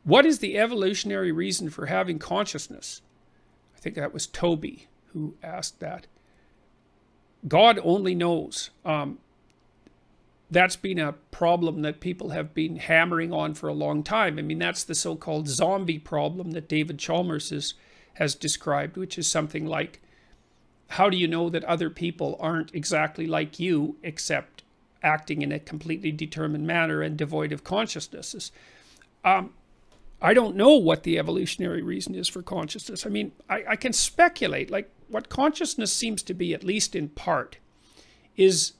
What is the evolutionary reason for having consciousness? I think that was Toby who asked that. God only knows. That's been a problem that people have been hammering on for a long time. I mean, that's the so-called zombie problem that David Chalmers has described, which is something like, how do you know that other people aren't exactly like you, except acting in a completely determined manner and devoid of consciousnesses? I don't know what the evolutionary reason is for consciousness. I mean, I can speculate. Like, what consciousness seems to be, at least in part, is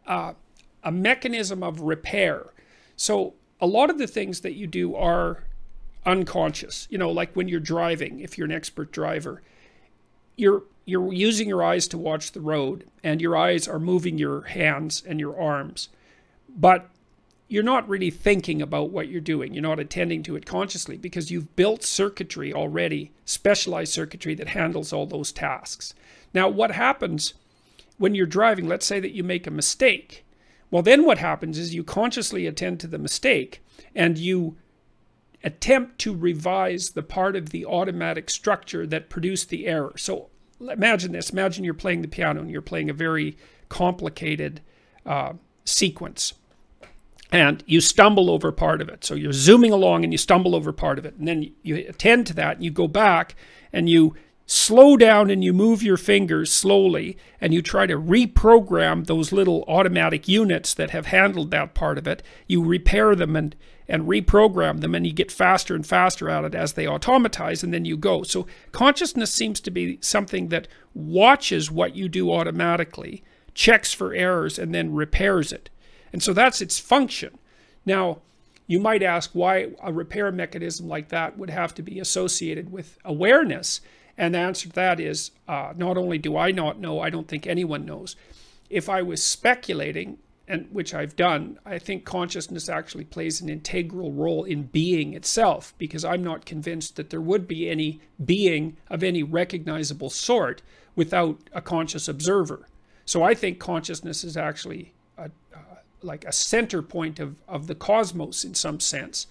a mechanism of repair. So a lot of the things that you do are unconscious. You know, like when you're driving, if you're an expert driver, you're using your eyes to watch the road, and your eyes are moving your hands and your arms. But you're not really thinking about what you're doing. You're not attending to it consciously, because you've built circuitry already, specialized circuitry that handles all those tasks. Now, what happens when you're driving, let's say that you make a mistake. Well, then what happens is you consciously attend to the mistake, and you attempt to revise the part of the automatic structure that produced the error. So imagine this. Imagine you're playing the piano, and you're playing a very complicated sequence. And you stumble over part of it. So you're zooming along and you stumble over part of it. And then you attend to that, and you go back and you slow down and you move your fingers slowly, and you try to reprogram those little automatic units that have handled that part of it. You repair them and reprogram them, and you get faster and faster at it as they automatize, and then you go. So consciousness seems to be something that watches what you do automatically, checks for errors, and then repairs it. And so that's its function. Now, you might ask why a repair mechanism like that would have to be associated with awareness. And the answer to that is, not only do I not know, I don't think anyone knows. If I was speculating, and which I've done, I think consciousness actually plays an integral role in being itself, because I'm not convinced that there would be any being of any recognizable sort without a conscious observer. So I think consciousness is actually like a center point of the cosmos in some sense.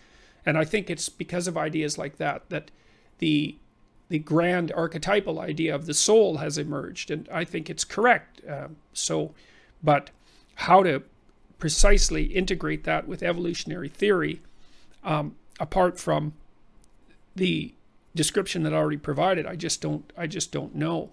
And I think it's because of ideas like that that the grand archetypal idea of the soul has emerged, and I think it's correct. But how to precisely integrate that with evolutionary theory, apart from the description that I already provided, I just don't know.